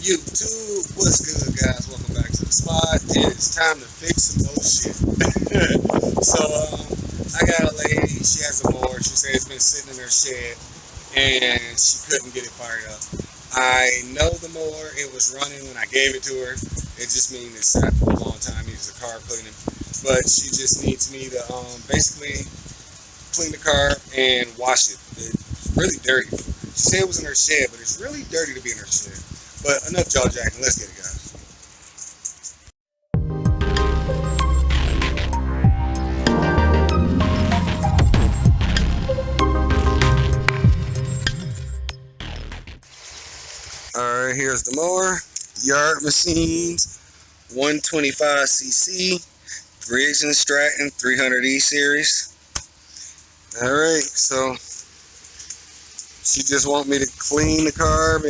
YouTube, what's good, guys? Welcome back to the spot. It's time to fix some more shit. So, I got a lady. She has a mower. She said it's been sitting in her shed and she couldn't get it fired up. I know the mower. It was running when I gave it to her. It just means it sat for a long time. Needs a car cleaning, but she just needs me to basically clean the car and wash it. It's really dirty. She said it was in her shed, but it's really dirty to be in her shed. But enough jaw jacking. Let's get it, guys. All right, here's the mower. Yard Machines 125cc Briggs and Stratton 300E series. All right, so she just want me to clean the carb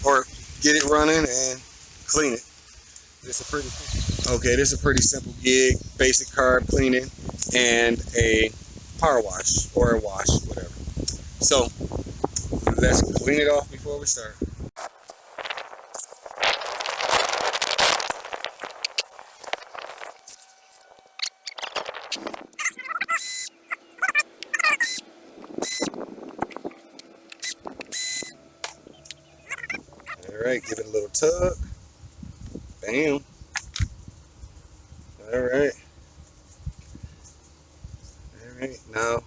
or get it running and clean it. This is a pretty simple gig, basic carb cleaning and a power wash or a wash, whatever. So let's clean it off before we start. All right, give it a little tug. Bam. All right. All right, now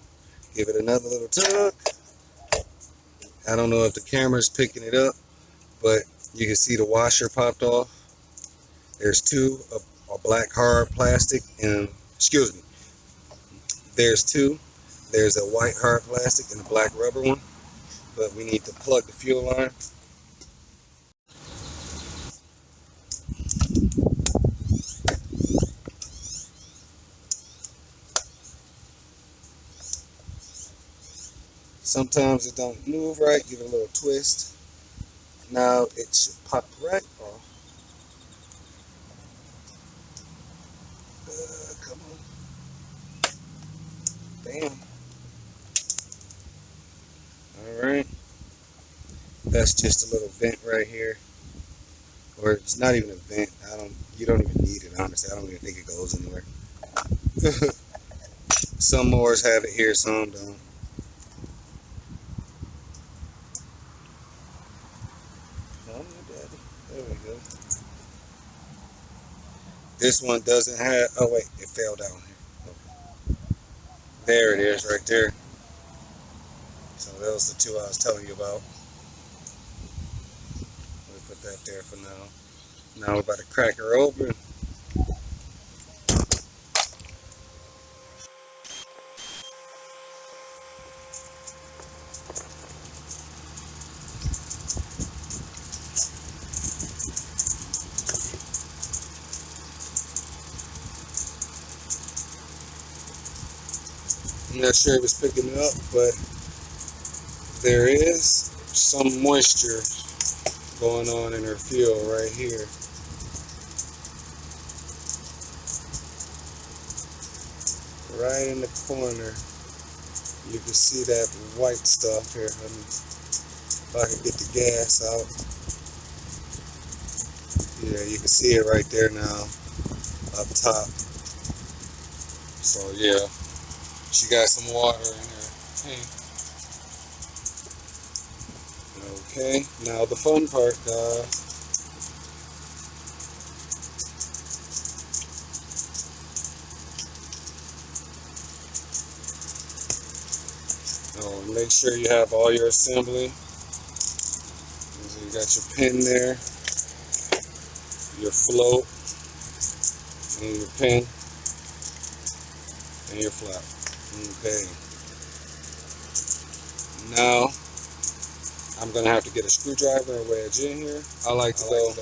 give it another little tug. I don't know if the camera's picking it up, but you can see the washer popped off. There's two, a black hard plastic and, excuse me, there's two. There's a white hard plastic and a black rubber one, but we need to plug the fuel line. Sometimes it don't move right, give it a little twist. Now it should pop right off. Come on. Bam. Alright. That's just a little vent right here. Or it's not even a vent. You don't even need it, honestly. I don't even think it goes anywhere. Some mowers have it here, some don't. There we go. This one doesn't have, oh wait, it fell down here. Okay. There it is right there. So those are the two I was telling you about. We'll put that there for now. Now we're about to crack her open. I'm not sure if it's picking it up, but there is some moisture going on in her fuel right here. Right in the corner, you can see that white stuff here. If I can get the gas out. Yeah, you can see it right there now, up top. So yeah, she got some water in her tank. Okay, now the fun part, guys. Make sure you have all your assembly. So you got your pin there, your float, and your pin, and your flap. Okay. Now, I'm going to have to get a screwdriver and wedge in here. I like to go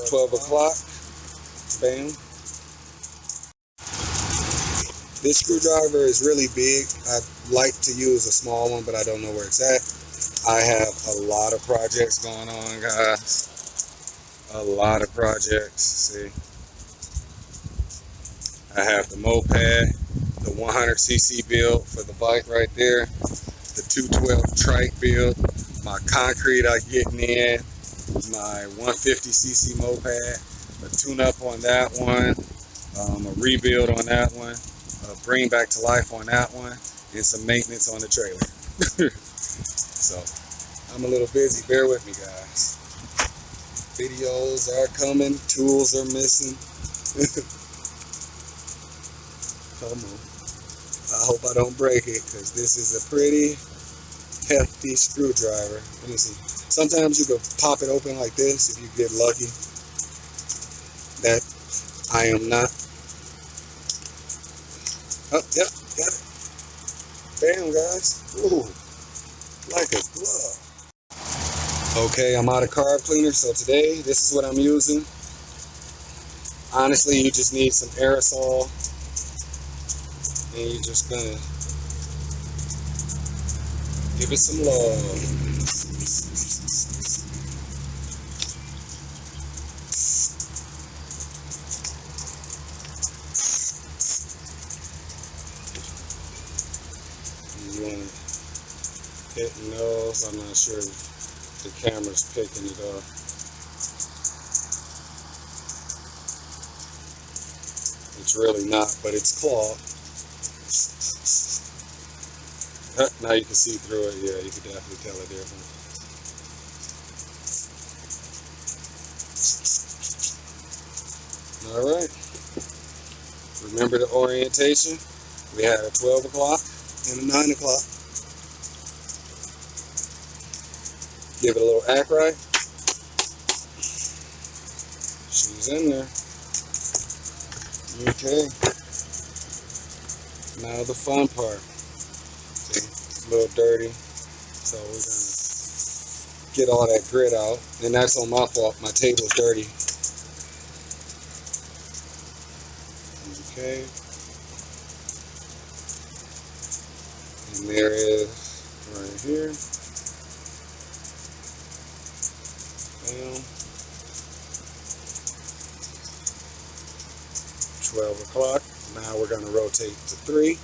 12 o'clock. Bam. This screwdriver is really big. I like to use a small one, but I don't know where it's at. I have a lot of projects going on, guys. A lot of projects. See, I have the moped, the 100cc build for the bike right there, the 212 trike build, my concrete I'm getting in, my 150cc moped, a tune-up on that one, a rebuild on that one, a bring back to life on that one, and some maintenance on the trailer. So I'm a little busy, bear with me guys. Videos are coming, tools are missing. Come on. I hope I don't break it, because this is a pretty hefty screwdriver. Let me see. Sometimes you can pop it open like this if you get lucky. That I am not. Oh, yep, got it. Bam, guys. Ooh, like a glove. Okay, I'm out of carb cleaner, so today this is what I'm using. Honestly, you just need some aerosol, and you're just gonna give it some love. You want to hit the nose. I'm not sure if the camera's picking it up. It's really not, but it's clogged. Now you can see through it. Yeah, you can definitely tell the difference. All right. Remember the orientation? We had a 12 o'clock and a 9 o'clock. Give it a little act right. She's in there. Okay. Now the fun part. See, it's a little dirty. So we're gonna get all that grit out. And that's on my fault. My table's dirty. Okay. And there is right here. Bam. 12 o'clock. Now we're going to rotate to 3.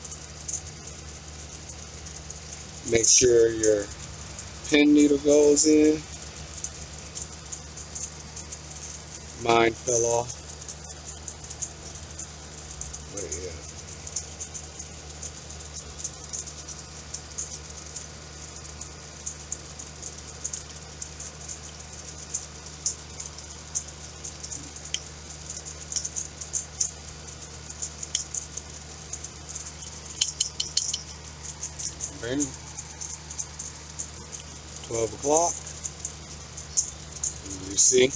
Make sure your pin needle goes in. Mine fell off. But yeah. Bam. 12 o'clock. And you see,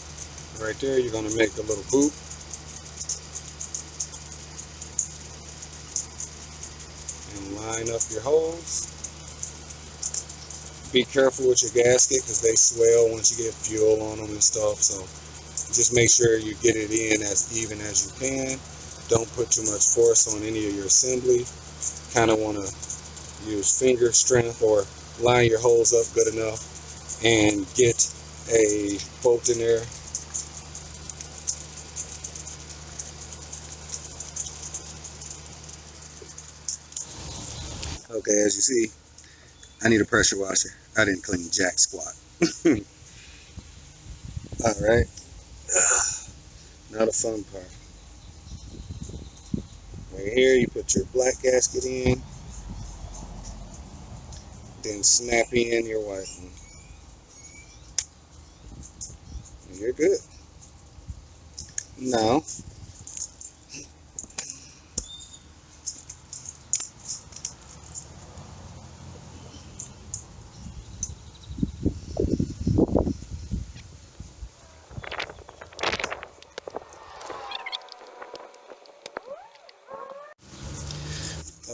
right there, you're going to make a little boot. And line up your holes. Be careful with your gasket, because they swell once you get fuel on them and stuff. So just make sure you get it in as even as you can. Don't put too much force on any of your assembly. Kind of want to use finger strength or line your holes up good enough and get a bolt in there. Okay, as you see, I need a pressure washer. I didn't clean jack squat. Alright, now the fun part. Right here, you put your black gasket in, then snap in your white one. And you're good. Now,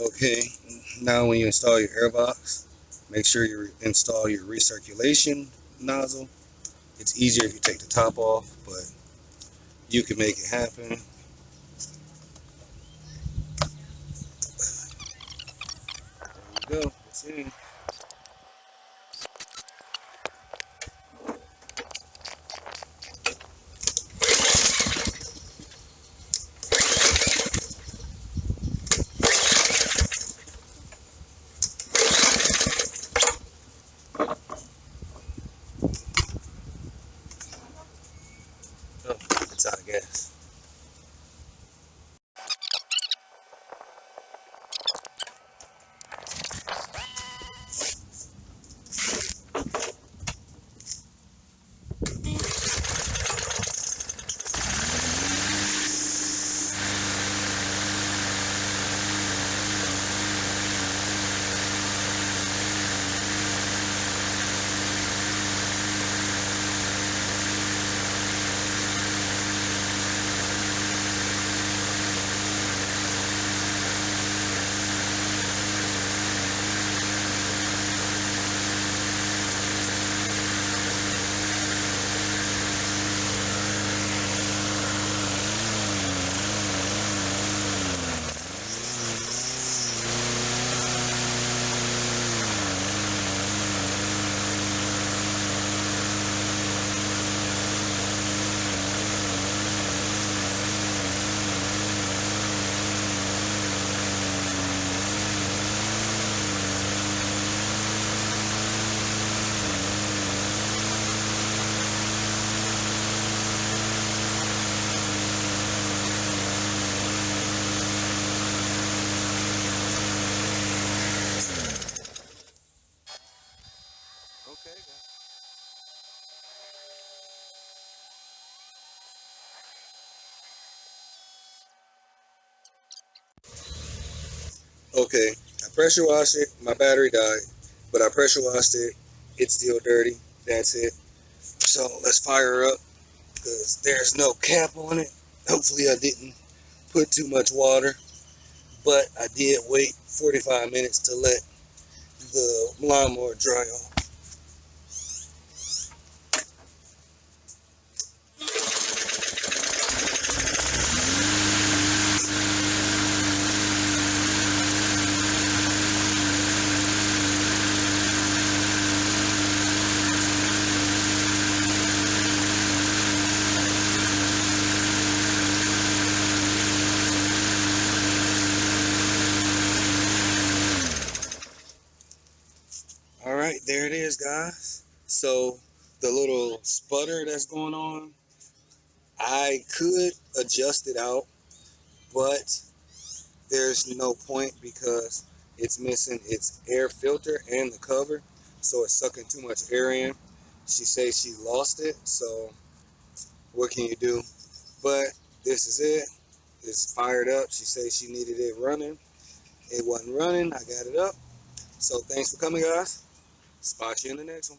okay, now when you install your airbox, make sure you install your recirculation nozzle. It's easier if you take the top off, but you can make it happen. There you go, it's in. guess. Okay, guys. Okay, I pressure washed it. My battery died, but I pressure washed it. It's still dirty. That's it. So let's fire her up because there's no cap on it. Hopefully I didn't put too much water, but I did wait 45 minutes to let the lawnmower dry off. All right, there it is, guys. So the little sputter that's going on, I could adjust it out, but there's no point because it's missing its air filter and the cover, so it's sucking too much air in. She says she lost it, so what can you do? But this is it. It's fired up. She says she needed it running. It wasn't running. I got it up. So thanks for coming, guys. Spot you in the next one.